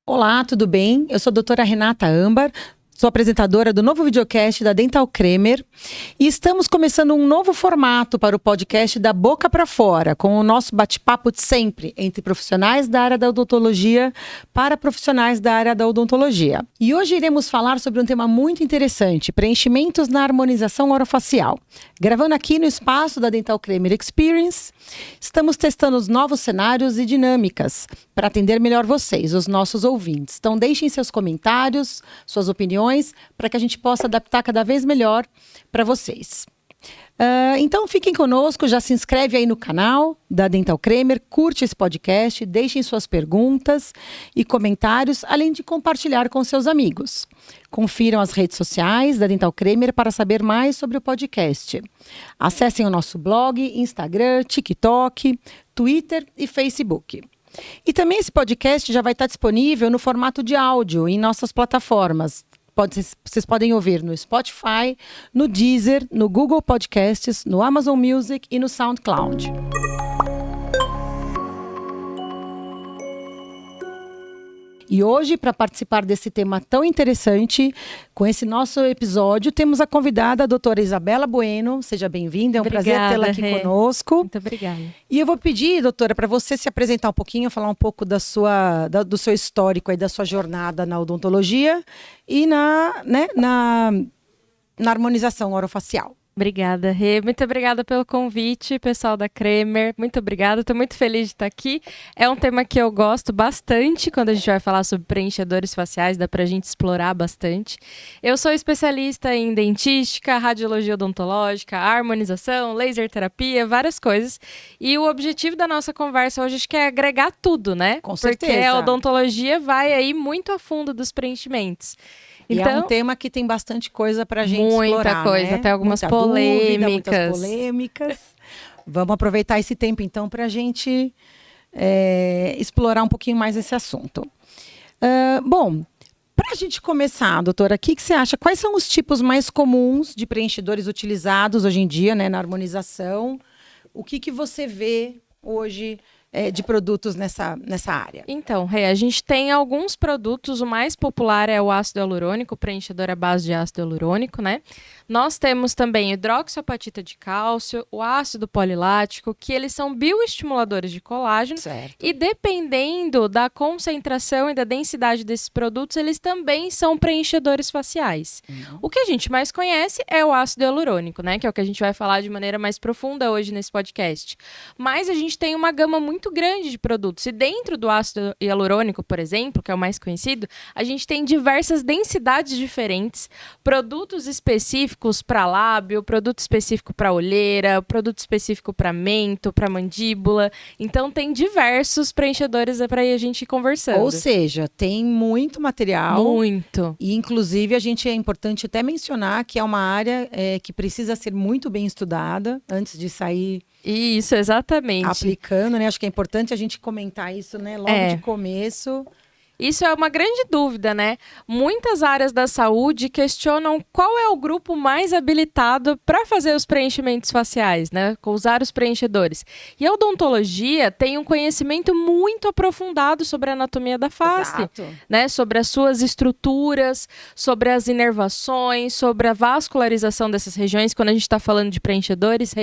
Olá, tudo bem? Eu sou a doutora Renata Ambar, sou apresentadora do novo videocast da Dental Cremer e estamos começando um novo formato para o podcast Da Boca para Fora, com o nosso bate-papo de sempre entre profissionais da área da odontologia para profissionais da área da odontologia. E hoje iremos falar sobre um tema muito interessante, preenchimentos na harmonização orofacial. Gravando aqui no espaço da Dental Cremer Experience, estamos testando os novos cenários e dinâmicas para atender melhor vocês, os nossos ouvintes. Então deixem seus comentários, suas opiniões, para que a gente possa adaptar cada vez melhor para vocês. Então fiquem conosco, já se inscreve aí no canal da Dental Cremer, curte esse podcast, deixem suas perguntas e comentários, além de compartilhar com seus amigos. Confiram as redes sociais da Dental Cremer para saber mais sobre o podcast. Acessem o nosso blog, Instagram, TikTok, Twitter e Facebook. E também esse podcast já vai estar disponível no formato de áudio em nossas plataformas. Vocês podem ouvir no Spotify, no Deezer, no Google Podcasts, no Amazon Music e no SoundCloud. E hoje, para participar desse tema tão interessante, com esse nosso episódio, temos a convidada, a doutora Isabela Bueno. Seja bem-vinda, é um prazer tê-la aqui conosco. Muito obrigada. E eu vou pedir, doutora, para você se apresentar um pouquinho, falar um pouco do seu histórico aí, da sua jornada na odontologia e na harmonização orofacial. Obrigada, Rê. Muito obrigada pelo convite, pessoal da Cremer. Muito obrigada, estou muito feliz de estar aqui. É um tema que eu gosto bastante quando a gente vai falar sobre preenchedores faciais, dá para a gente explorar bastante. Eu sou especialista em dentística, radiologia odontológica, harmonização, laser terapia, várias coisas. E o objetivo da nossa conversa hoje acho que é agregar tudo, né? Com certeza. Porque a odontologia vai aí muito a fundo dos preenchimentos. Então, e é um tema que tem bastante coisa para a gente explorar, muita coisa, né? até algumas muita polêmicas. Dúvida, muitas polêmicas. Vamos aproveitar esse tempo, então, para a gente explorar um pouquinho mais esse assunto. Bom, para a gente começar, doutora, o que você acha? Quais são os tipos mais comuns de preenchedores utilizados hoje em dia, né, na harmonização? O que você vê hoje de produtos nessa área? Então, Rê, a gente tem alguns produtos, o mais popular é o ácido hialurônico, o preenchedor à base de ácido hialurônico, né? Nós temos também hidroxiapatita de cálcio, o ácido polilático, que eles são bioestimuladores de colágeno. Certo. E dependendo da concentração e da densidade desses produtos, eles também são preenchedores faciais. O que a gente mais conhece é o ácido hialurônico, né? Que é o que a gente vai falar de maneira mais profunda hoje nesse podcast. Mas a gente tem uma gama muito grande de produtos. E dentro do ácido hialurônico, por exemplo, que é o mais conhecido, a gente tem diversas densidades diferentes, produtos específicos para lábio, produto específico para olheira, produto específico para mento, para mandíbula. Então tem diversos preenchedores para ir a gente ir conversando. Ou seja, tem muito material. Muito. E inclusive é importante até mencionar que é uma área que precisa ser muito bem estudada antes de sair. Isso, exatamente. Aplicando, né? Acho que é importante a gente comentar isso, né? Logo de começo. Isso é uma grande dúvida, né? Muitas áreas da saúde questionam qual é o grupo mais habilitado para fazer os preenchimentos faciais, né? Usar os preenchedores. E a odontologia tem um conhecimento muito aprofundado sobre a anatomia da face, né? Sobre as suas estruturas, sobre as inervações, sobre a vascularização dessas regiões. Quando a gente está falando de preenchedores,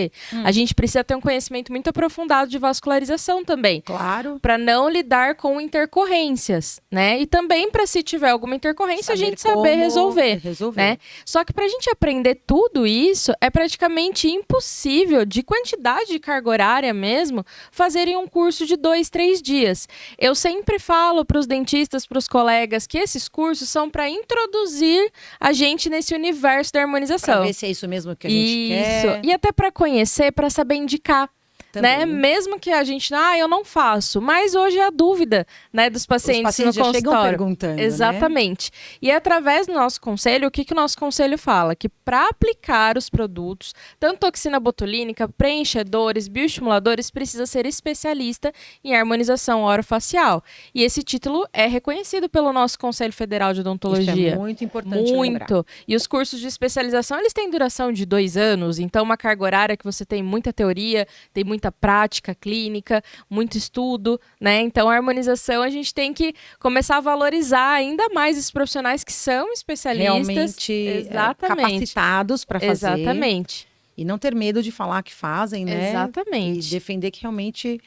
a gente precisa ter um conhecimento muito aprofundado de vascularização também. Claro. Para não lidar com intercorrências. Né? E também para se tiver alguma intercorrência, a gente saber resolver. Né? Só que para a gente aprender tudo isso, é praticamente impossível, de quantidade de carga horária mesmo, fazerem um curso de 2, 3 dias. Eu sempre falo para os dentistas, para os colegas, que esses cursos são para introduzir a gente nesse universo da harmonização. Para ver se é isso mesmo que a gente quer. E até para conhecer, para saber indicar. Né? Mesmo que a gente, eu não faço, mas hoje é a dúvida, né, dos pacientes no consultório. Chegam perguntando, exatamente. Né? E através do nosso conselho, o que o nosso conselho fala? Que para aplicar os produtos, tanto toxina botulínica, preenchedores, bioestimuladores, precisa ser especialista em harmonização orofacial. E esse título é reconhecido pelo nosso Conselho Federal de Odontologia. Isso é muito importante lembrar. E os cursos de especialização, eles têm duração de 2 anos, então uma carga horária que você tem muita teoria, tem muita muita prática clínica, muito estudo, né? Então, a harmonização, a gente tem que começar a valorizar ainda mais esses profissionais que são especialistas. Realmente capacitados para fazer. Exatamente. E não ter medo de falar que fazem, né? Exatamente. E defender que realmente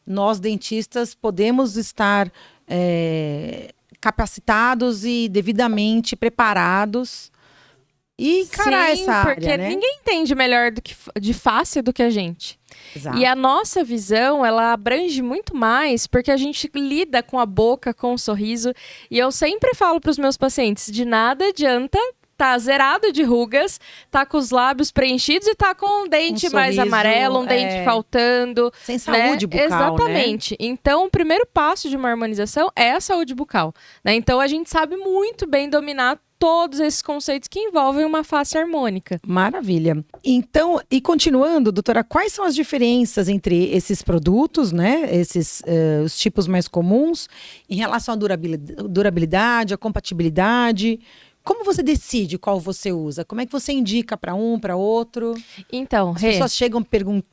nós, dentistas, podemos estar capacitados e devidamente preparados e encarar essa área, porque né? ninguém entende melhor de face do que a gente. Exato. E a nossa visão, ela abrange muito mais, porque a gente lida com a boca, com o sorriso. E eu sempre falo para os meus pacientes, de nada adianta tá zerado de rugas, tá com os lábios preenchidos e tá com um dente mais amarelo, um dente faltando. Sem saúde bucal, exatamente. Né? Então, o primeiro passo de uma harmonização é a saúde bucal, né? Então, a gente sabe muito bem dominar todos esses conceitos que envolvem uma face harmônica. Maravilha. Então, e continuando, doutora, quais são as diferenças entre esses produtos, né? Os tipos mais comuns, em relação à durabilidade, à compatibilidade? Como você decide qual você usa? Como é que você indica para um, para outro? Então, as pessoas chegam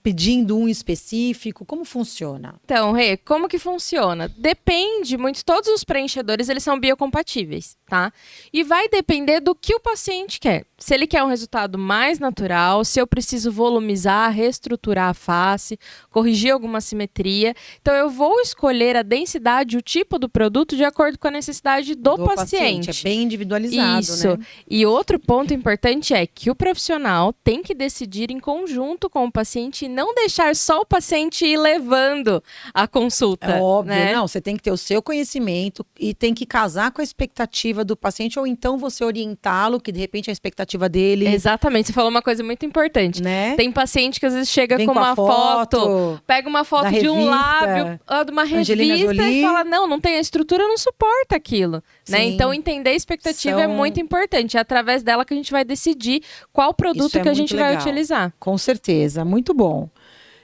pedindo um específico. Como funciona? Então, Rê, como que funciona? Depende muito. Todos os preenchedores, eles são biocompatíveis, tá? E vai depender do que o paciente quer. Se ele quer um resultado mais natural, se eu preciso volumizar, reestruturar a face, corrigir alguma simetria. Então, eu vou escolher a densidade, o tipo do produto de acordo com a necessidade do paciente. É bem individualizado. Isso. Né? E outro ponto importante é que o profissional tem que decidir em conjunto com o paciente e não deixar só o paciente ir levando a consulta. É óbvio, né? Não. Você tem que ter o seu conhecimento e tem que casar com a expectativa do paciente ou então você orientá-lo, que de repente a expectativa dele... Exatamente. Você falou uma coisa muito importante. Né? Tem paciente que às vezes chega Vem com uma foto, pega uma foto de um lábio, de uma revista e fala, não tem a estrutura, não suporta aquilo. Né? Então, entender a expectativa é muito importante. É através dela que a gente vai decidir qual produto que a gente vai utilizar. Com certeza, muito bom.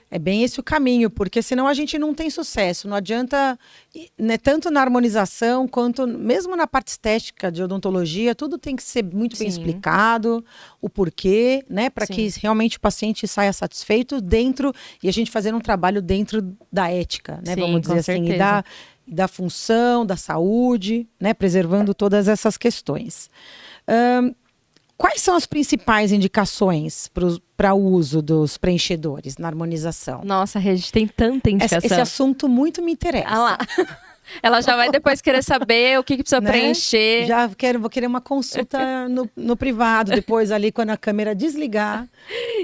É bem esse o caminho, porque senão a gente não tem sucesso. Não adianta, né, tanto na harmonização, quanto mesmo na parte estética de odontologia, tudo tem que ser muito bem explicado, o porquê, né, para que realmente o paciente saia satisfeito dentro, e a gente fazer um trabalho dentro da ética, né, vamos dizer assim, e da função, da saúde, né, preservando todas essas questões. Quais são as principais indicações para o uso dos preenchedores na harmonização? Nossa, a gente tem tanta indicação. Esse assunto muito me interessa. Ah lá. Ela já vai depois querer saber o que precisa preencher. Vou querer uma consulta no privado, depois ali quando a câmera desligar.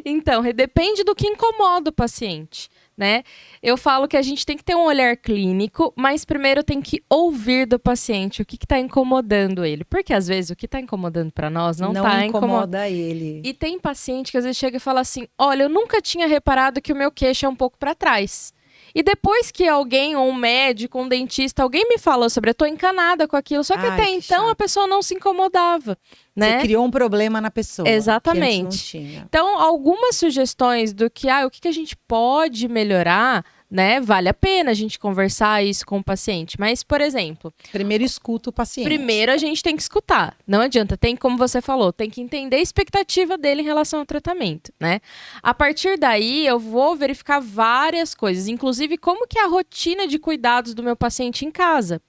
Então, depende do que incomoda o paciente. Né? Eu falo que a gente tem que ter um olhar clínico, mas primeiro tem que ouvir do paciente o que está incomodando ele. Porque às vezes o que está incomodando para nós não está incomoda ele. E tem paciente que às vezes chega e fala assim, olha, eu nunca tinha reparado que o meu queixo é um pouco para trás. E depois que alguém, ou um médico, um dentista, alguém me falou sobre, eu tô encanada com aquilo. Só que até então a pessoa não se incomodava, né? Você criou um problema na pessoa. Exatamente. Que antes não tinha. Então, algumas sugestões do que, o que a gente pode melhorar, né? Vale a pena a gente conversar isso com o paciente. Mas, por exemplo... Primeiro escuta o paciente. Primeiro a gente tem que escutar. Não adianta. Tem, como você falou, tem que entender a expectativa dele em relação ao tratamento, né? A partir daí, eu vou verificar várias coisas. Inclusive, como que é a rotina de cuidados do meu paciente em casa.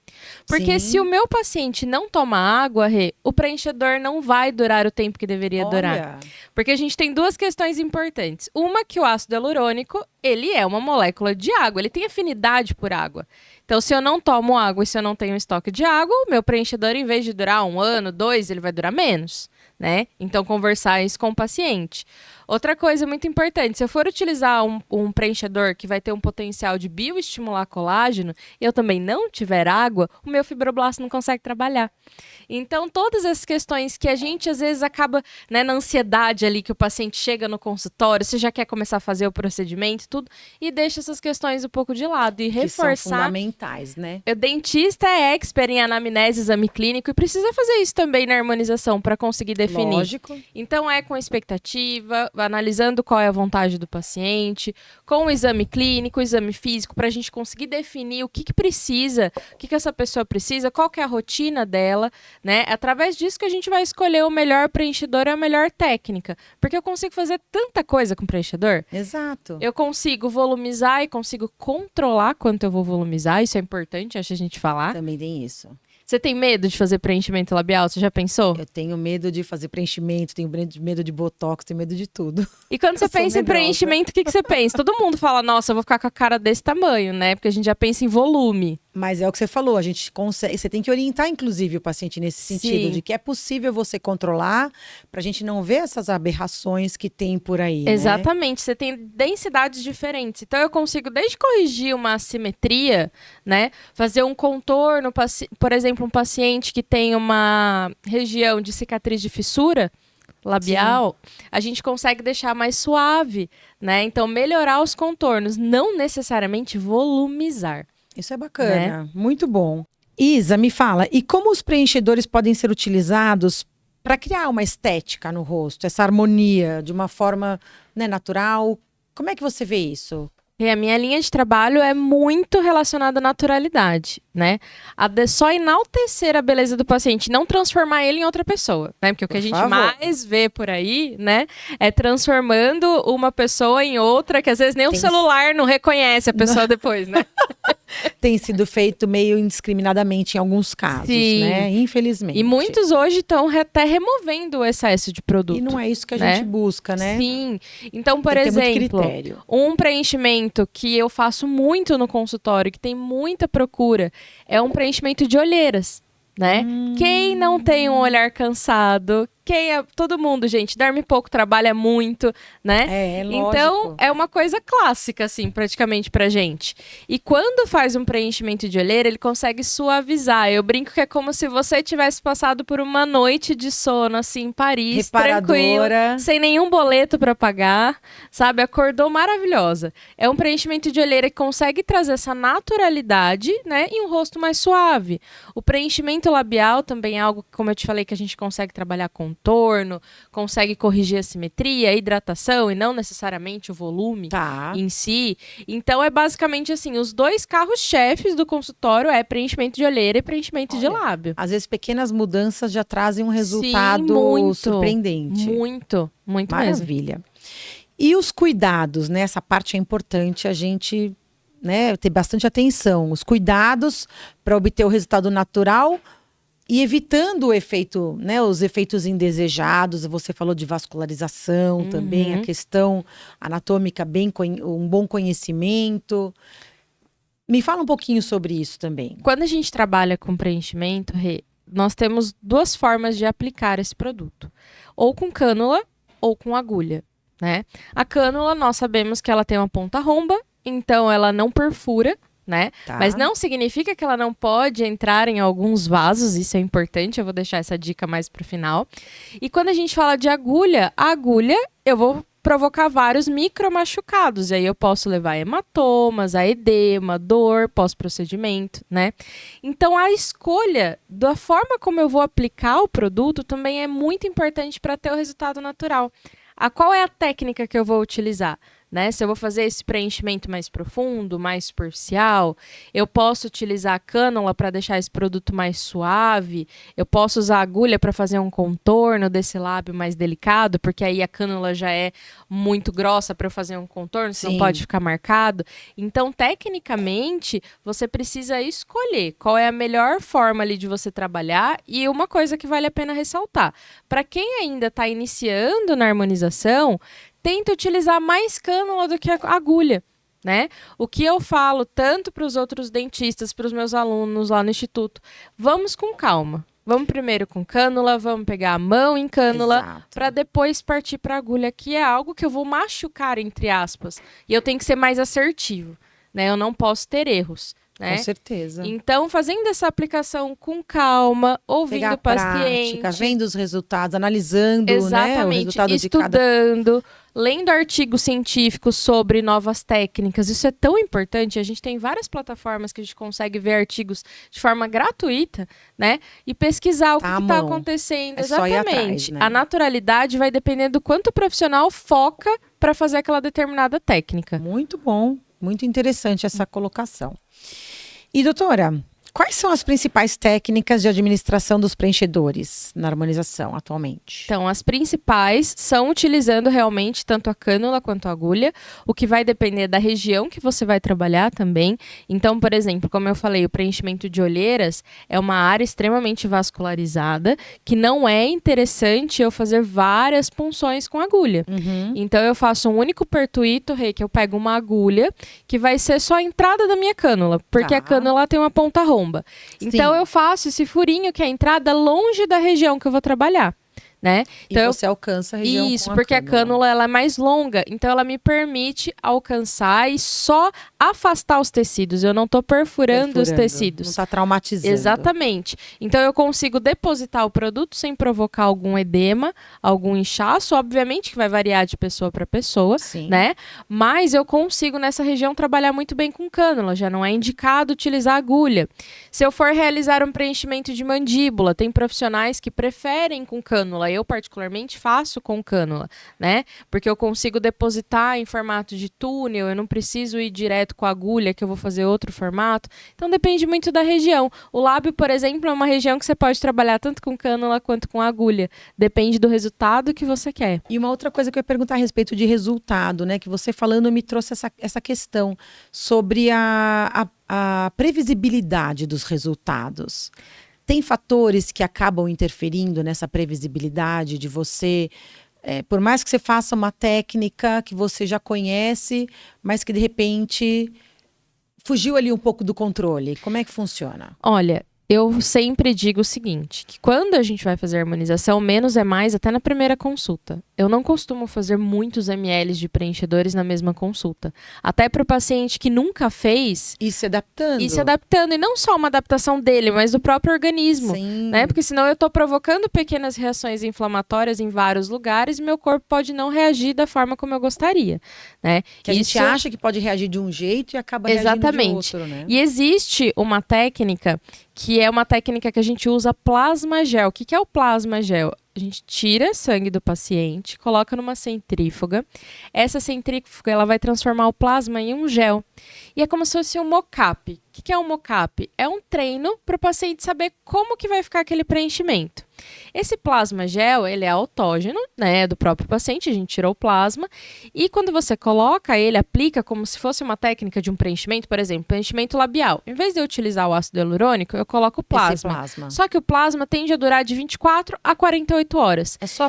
Porque se o meu paciente não toma água, o preenchedor não vai durar o tempo que deveria durar. Porque a gente tem duas questões importantes. Uma, que o ácido hialurônico, ele é uma molécula de água, ele tem afinidade por água. Então, se eu não tomo água e se eu não tenho estoque de água, o meu preenchedor, em vez de durar 1 ano, 2, ele vai durar menos, né? Então, conversar isso com o paciente. Outra coisa muito importante, se eu for utilizar um preenchedor que vai ter um potencial de bioestimular colágeno e eu também não tiver água, o meu fibroblasto não consegue trabalhar. Então, todas essas questões que a gente, às vezes, acaba, né, na ansiedade ali, que o paciente chega no consultório, você já quer começar a fazer o procedimento, tudo, e deixa essas questões um pouco de lado. E reforçar... Que são fundamentais, né? O dentista é expert em anamnese, exame clínico, e precisa fazer isso também na harmonização, para conseguir definir. Lógico. Então, é com expectativa, analisando qual é a vontade do paciente, com o exame clínico, o exame físico, para a gente conseguir definir o que precisa, o que essa pessoa precisa, qual que é a rotina dela, né? Através disso que a gente vai escolher o melhor preenchedor e a melhor técnica. Porque eu consigo fazer tanta coisa com preenchedor. Exato. Eu consigo volumizar e consigo controlar quanto eu vou volumizar, isso é importante, acho a gente falar. Também tem isso. Você tem medo de fazer preenchimento labial? Você já pensou? Eu tenho medo de fazer preenchimento, tenho medo de botox, tenho medo de tudo. E quando você pensa em preenchimento, o que você pensa? Todo mundo fala, nossa, eu vou ficar com a cara desse tamanho, né? Porque a gente já pensa em volume. Mas é o que você falou, a gente consegue. Você tem que orientar, inclusive, o paciente nesse sentido, Sim. de que é possível você controlar pra gente não ver essas aberrações que tem por aí. Exatamente, você tem densidades diferentes. Então eu consigo desde corrigir uma assimetria, né? Fazer um contorno, por exemplo, um paciente que tem uma região de cicatriz de fissura labial, a gente consegue deixar mais suave, né? Então melhorar os contornos, não necessariamente volumizar. Isso é bacana, muito bom. Isa, me fala, e como os preenchedores podem ser utilizados para criar uma estética no rosto, essa harmonia de uma forma, né, natural? Como é que você vê isso? E a minha linha de trabalho é muito relacionada à naturalidade, né? Só enaltecer a beleza do paciente, não transformar ele em outra pessoa, né? Porque o que a gente mais vê por aí, né, é transformando uma pessoa em outra, que às vezes nem o celular não reconhece a pessoa depois, né? Tem sido feito meio indiscriminadamente em alguns casos, né? Infelizmente. E muitos hoje estão até removendo o excesso de produto. E não é isso que a gente busca, né? Sim. Então, por exemplo, um preenchimento que eu faço muito no consultório, que tem muita procura, é um preenchimento de olheiras, né? Quem não tem um olhar cansado, todo mundo, gente, dorme pouco, trabalha muito, né? Lógico. Então, é uma coisa clássica, assim, praticamente pra gente. E quando faz um preenchimento de olheira, ele consegue suavizar. Eu brinco que é como se você tivesse passado por uma noite de sono, assim, em Paris, tranquilo, sem nenhum boleto pra pagar, sabe? Acordou maravilhosa. É um preenchimento de olheira que consegue trazer essa naturalidade, né? E um rosto mais suave. O preenchimento labial também é algo, como eu te falei, que a gente consegue trabalhar com contorno, consegue corrigir a simetria, a hidratação e não necessariamente o volume em si. Então é basicamente assim, os dois carros-chefes do consultório é preenchimento de olheira e preenchimento de lábio. Às vezes pequenas mudanças já trazem um resultado surpreendente. Muito Maravilha. Mesmo. E os cuidados, né? Essa parte é importante a gente, né, ter bastante atenção. Os cuidados para obter o resultado natural e evitando o efeito, né, os efeitos indesejados. Você falou de vascularização também, a questão anatômica, um bom conhecimento. Me fala um pouquinho sobre isso também. Quando a gente trabalha com preenchimento, nós temos duas formas de aplicar esse produto. Ou com cânula ou com agulha, né? A cânula, nós sabemos que ela tem uma ponta romba, então ela não perfura, né? Mas não significa que ela não pode entrar em alguns vasos, isso é importante, eu vou deixar essa dica mais pro final. E quando a gente fala de agulha, a agulha eu vou provocar vários micro machucados, e aí eu posso levar hematomas, a edema, dor, pós-procedimento, né? Então a escolha da forma como eu vou aplicar o produto também é muito importante para ter o resultado natural. Qual é a técnica que eu vou utilizar? Né? Se eu vou fazer esse preenchimento mais profundo, mais superficial, eu posso utilizar a cânula para deixar esse produto mais suave, eu posso usar a agulha para fazer um contorno desse lábio mais delicado, porque aí a cânula já é muito grossa para eu fazer um contorno, senão pode ficar marcado. Então, tecnicamente, você precisa escolher qual é a melhor forma ali de você trabalhar. E uma coisa que vale a pena ressaltar, para quem ainda está iniciando na harmonização, tenta utilizar mais cânula do que a agulha, né? O que eu falo tanto para os outros dentistas, para os meus alunos lá no instituto, vamos com calma. Vamos primeiro com cânula, vamos pegar a mão em cânula, para depois partir para a agulha, que é algo que eu vou machucar, entre aspas. E eu tenho que ser mais assertivo, né? Eu não posso ter erros. né? Com certeza. Então, fazendo essa aplicação com calma, ouvindo Pegar o paciente. prática, vendo os resultados, analisando, Exatamente, né, o resultado estudando, lendo artigos científicos sobre novas técnicas. Isso é tão importante. A gente tem várias plataformas que a gente consegue ver artigos de forma gratuita, né? E pesquisar o que está acontecendo. É só ir atrás, né? A naturalidade vai depender do quanto o profissional foca para fazer aquela determinada técnica. Muito bom, muito interessante essa colocação. E, doutora, quais são as principais técnicas de administração dos preenchedores na harmonização atualmente? Então, as principais são utilizando realmente tanto a cânula quanto a agulha, o que vai depender da região que você vai trabalhar também. Então, por exemplo, como eu falei, o preenchimento de olheiras é uma área extremamente vascularizada, que não é interessante eu fazer várias punções com agulha. Então, eu faço um único pertuito, que eu pego uma agulha, que vai ser só a entrada da minha cânula, porque a cânula tem uma ponta romba. Então, eu faço esse furinho, que é a entrada, longe da região que eu vou trabalhar, né? Então, você alcança a região isso, com a porque a cânula ela é mais longa, então ela me permite alcançar e só afastar os tecidos. Eu não estou perfurando os tecidos. Não está traumatizando. Exatamente. Então eu consigo depositar o produto sem provocar algum edema, algum inchaço. Obviamente que vai variar de pessoa para pessoa, né? Mas eu consigo nessa região trabalhar muito bem com cânula. Já não é indicado utilizar agulha. Se eu for realizar um preenchimento de mandíbula, tem profissionais que preferem com cânula. Eu, particularmente, faço com cânula, né? Porque eu consigo depositar em formato de túnel, eu não preciso ir direto com a agulha, que eu vou fazer outro formato. Então, depende muito da região. O lábio, por exemplo, é uma região que você pode trabalhar tanto com cânula quanto com agulha. Depende do resultado que você quer. E uma outra coisa que eu ia perguntar a respeito de resultado, né? Que você falando me trouxe essa questão sobre a previsibilidade dos resultados. Tem fatores que acabam interferindo nessa previsibilidade de você, por mais que você faça uma técnica que você já conhece, mas que de repente fugiu ali um pouco do controle. Como é que funciona? Olha, eu sempre digo o seguinte, que quando a gente vai fazer harmonização, menos é mais até na primeira consulta. Eu não costumo fazer muitos ml de preenchedores na mesma consulta. Até para o paciente que nunca fez... E se adaptando. E não só uma adaptação dele, mas do próprio organismo. Né? Porque senão eu estou provocando pequenas reações inflamatórias em vários lugares e meu corpo pode não reagir da forma como eu gostaria. Né? Que a gente acha que pode reagir de um jeito e acaba reagindo de outro. Né? E existe uma técnica que é uma técnica que a gente usa plasma gel. O que é o plasma gel? A gente tira sangue do paciente, coloca numa centrífuga. Essa centrífuga ela vai transformar o plasma em um gel. E é como se fosse um mocap. O que é um mocap? É um treino para o paciente saber como que vai ficar aquele preenchimento. Esse plasma gel, ele é autógeno, né, do próprio paciente, a gente tirou o plasma, e quando você coloca ele, aplica como se fosse uma técnica de um preenchimento, por exemplo, preenchimento labial. Em vez de eu utilizar o ácido hialurônico, eu coloco o plasma. Só que o plasma tende a durar de 24 a 48 horas. É só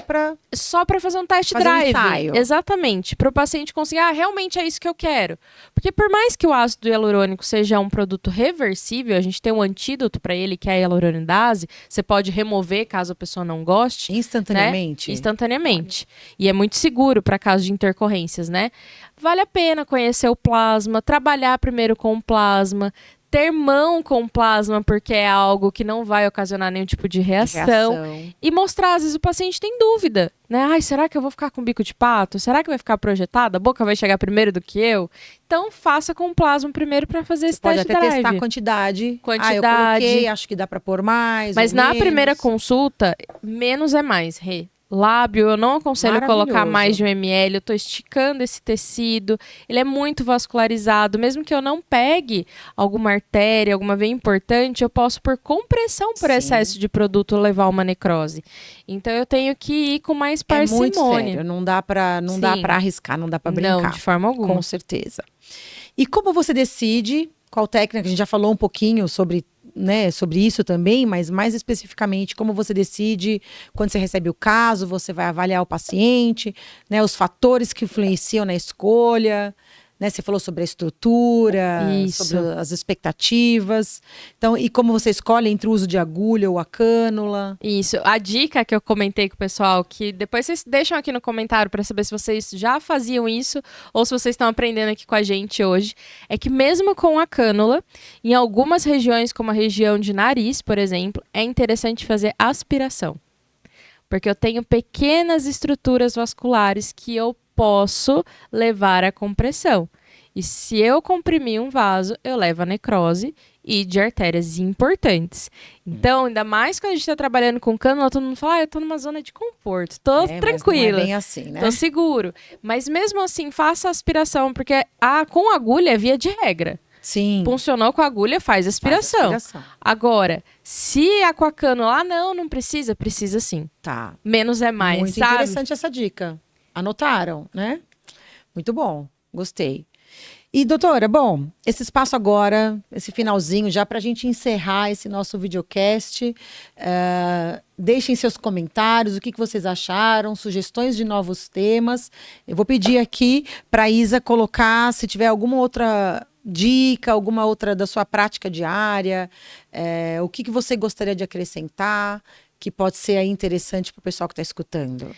para fazer um test drive. Ensaio. Exatamente, para o paciente conseguir, realmente é isso que eu quero. Porque por mais que o ácido hialurônico seja um produto reversível, a gente tem um antídoto para ele, que é a hialuronidase, você pode remover caso a pessoa não goste. Instantaneamente? Né? Instantaneamente. E é muito seguro para caso de intercorrências, né? Vale a pena conhecer o plasma, trabalhar primeiro com o plasma, ter mão com plasma, porque é algo que não vai ocasionar nenhum tipo de reação. E mostrar, às vezes o paciente tem dúvida, né? Ai, será que eu vou ficar com bico de pato? Será que vai ficar projetada? A boca vai chegar primeiro do que eu? Então, faça com plasma primeiro para fazer esse teste drive. Pode até testar a quantidade. Eu coloquei, acho que dá para pôr mais. Mas na primeira consulta, menos é mais, Lábio, eu não aconselho colocar mais de 1 ml, eu tô esticando esse tecido, ele é muito vascularizado, mesmo que eu não pegue alguma artéria, alguma veia importante, eu posso por compressão, por excesso de produto, levar uma necrose. Então eu tenho que ir com mais parcimônia. É muito sério, não dá para arriscar, não dá para brincar. Não, de forma alguma. Com certeza. E como você decide qual técnica, a gente já falou um pouquinho sobre isso também, mas mais especificamente, como você decide, quando você recebe o caso, você vai avaliar o paciente, né, os fatores que influenciam na escolha, né? Você falou sobre a estrutura, Isso. sobre as expectativas. Então, e como você escolhe entre o uso de agulha ou a cânula. Isso. A dica que eu comentei com o pessoal, que depois vocês deixam aqui no comentário para saber se vocês já faziam isso ou se vocês estão aprendendo aqui com a gente hoje, é que mesmo com a cânula, em algumas regiões, como a região de nariz, por exemplo, é interessante fazer aspiração. Porque eu tenho pequenas estruturas vasculares que eu posso levar à compressão. E se eu comprimir um vaso, eu levo a necrose e de artérias importantes. Então, ainda mais quando a gente está trabalhando com cânula, todo mundo fala, eu tô numa zona de conforto, tô tranquila. Mas não é bem assim, né? Tô seguro. Mas mesmo assim, faça aspiração, porque com agulha é via de regra. Sim. Funcionou com a agulha, faz aspiração. Agora, se é com a cânula, não precisa, precisa sim. Tá. Menos é mais, Muito sabe? interessante essa dica. Anotaram, né? Muito bom, gostei. E, doutora, bom, esse espaço agora, esse finalzinho, já para a gente encerrar esse nosso videocast, deixem seus comentários, o que vocês acharam, sugestões de novos temas. Eu vou pedir aqui para a Isa colocar, se tiver alguma outra dica, alguma outra da sua prática diária, o que você gostaria de acrescentar, que pode ser aí interessante para o pessoal que está escutando.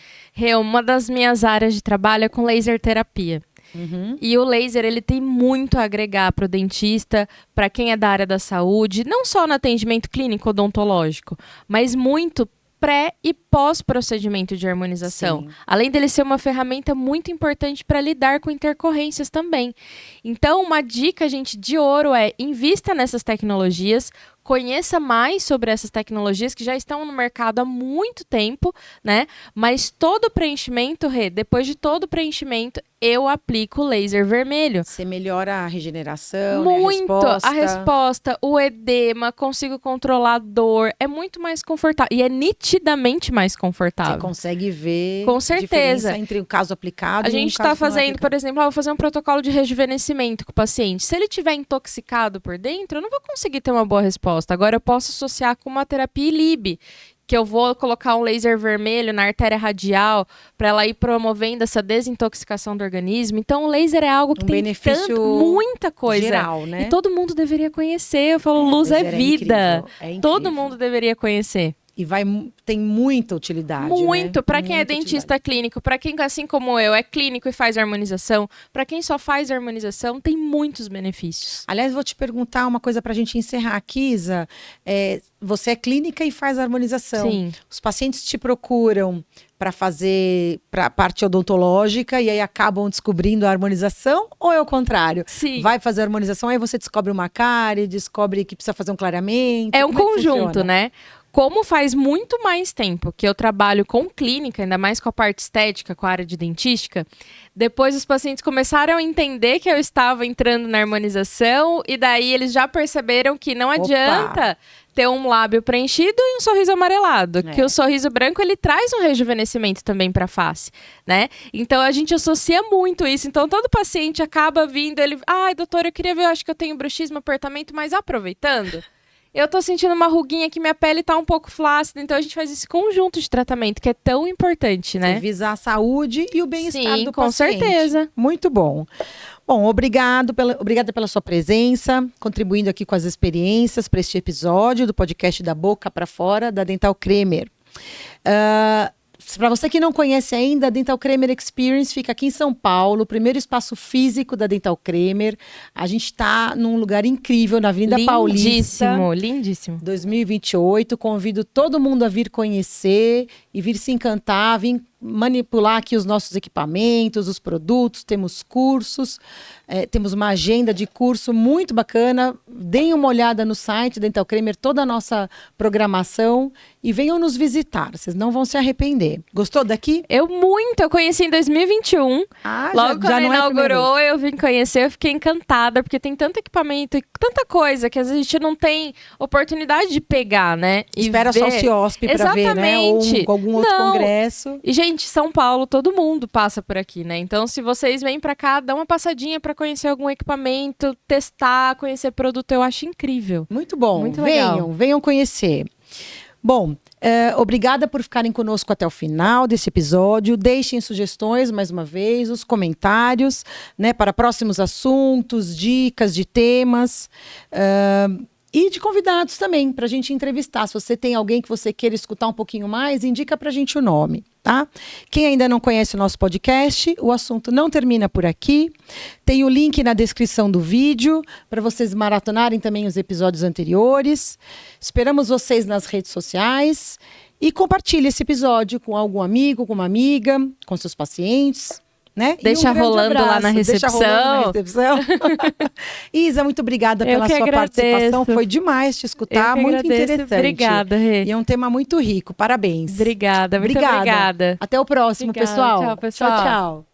Uma das minhas áreas de trabalho é com laser terapia. Uhum. E o laser, ele tem muito a agregar para o dentista, para quem é da área da saúde, não só no atendimento clínico odontológico, mas muito pré e pós-procedimento de harmonização. Sim. Além dele ser uma ferramenta muito importante para lidar com intercorrências também. Então, uma dica, gente, de ouro é invista nessas tecnologias, conheça mais sobre essas tecnologias que já estão no mercado há muito tempo, né? Mas todo preenchimento, depois de todo preenchimento, eu aplico o laser vermelho. Você melhora a regeneração, muito, né? a resposta, o edema, consigo controlar a dor, é muito mais confortável e é nitidamente mais confortável. Você consegue ver com certeza a diferença entre o caso aplicado a e o caso gente está fazendo, por exemplo, vou fazer um protocolo de rejuvenescimento com o paciente. Se ele estiver intoxicado por dentro, eu não vou conseguir ter uma boa resposta. Agora eu posso associar com uma terapia ILIB, que eu vou colocar um laser vermelho na artéria radial para ela ir promovendo essa desintoxicação do organismo. Então o laser é algo que tem benefício muita coisa geral, né? E todo mundo deveria conhecer. Eu falo, luz é vida. Todo mundo deveria conhecer. E tem muita utilidade. Muito. Né? Para quem é dentista clínico, para quem, assim como eu, é clínico e faz harmonização, para quem só faz harmonização, tem muitos benefícios. Aliás, vou te perguntar uma coisa para a gente encerrar aqui, Isa. Você é clínica e faz harmonização. Sim. Os pacientes te procuram para fazer para a parte odontológica e aí acabam descobrindo a harmonização, ou é o contrário? Sim. Vai fazer a harmonização, aí você descobre uma cárie, descobre que precisa fazer um clareamento. É um conjunto, né? Como faz muito mais tempo que eu trabalho com clínica, ainda mais com a parte estética, com a área de dentística, depois os pacientes começaram a entender que eu estava entrando na harmonização e daí eles já perceberam que não adianta ter um lábio preenchido e um sorriso amarelado, que o sorriso branco ele traz um rejuvenescimento também para a face, né? Então a gente associa muito isso. Então todo paciente acaba vindo, ele, doutora, eu queria ver, eu acho que eu tenho bruxismo, apertamento, mas aproveitando, eu tô sentindo uma ruguinha que minha pele tá um pouco flácida, então a gente faz esse conjunto de tratamento que é tão importante, né? Visar a saúde e o bem-estar do paciente. Com certeza. Muito bom. Bom, obrigada pela sua presença, contribuindo aqui com as experiências para este episódio do podcast Da Boca para Fora, da Dental Cremer. Para você que não conhece ainda, a Dental Cremer Experience fica aqui em São Paulo, o primeiro espaço físico da Dental Cremer. A gente está num lugar incrível, na Avenida Paulista. Lindíssimo. 2028. Convido todo mundo a vir conhecer e vir se encantar, vir manipular aqui os nossos equipamentos, os produtos, temos cursos, temos uma agenda de curso muito bacana. Deem uma olhada no site Dental Cremer, toda a nossa programação e venham nos visitar, vocês não vão se arrepender. Gostou daqui? Eu conheci em 2021, logo quando inaugurou, eu vim conhecer, eu fiquei encantada, porque tem tanto equipamento e tanta coisa que às vezes a gente não tem oportunidade de pegar, né? Espera só o CIOSP para ver, né? Ou algum outro congresso. E, gente, São Paulo, todo mundo passa por aqui, né? Então, se vocês vêm pra cá, dá uma passadinha pra conhecer algum equipamento, testar, conhecer produto, eu acho incrível. Muito bom. Muito legal. Venham conhecer. Bom, obrigada por ficarem conosco até o final desse episódio. Deixem sugestões, mais uma vez, os comentários, né, para próximos assuntos, dicas de temas. E de convidados também, para a gente entrevistar. Se você tem alguém que você queira escutar um pouquinho mais, indica para a gente o nome, tá? Quem ainda não conhece o nosso podcast, o assunto não termina por aqui. Tem o link na descrição do vídeo, para vocês maratonarem também os episódios anteriores. Esperamos vocês nas redes sociais. E compartilhe esse episódio com algum amigo, com uma amiga, com seus pacientes. Né? Deixa rolando lá na recepção. Isa, muito obrigada pela sua participação. Foi demais te escutar, muito interessante. Obrigada, Rê. E é um tema muito rico. Parabéns. Obrigada, muito obrigada. Até o próximo, pessoal. Tchau, pessoal. Tchau, tchau.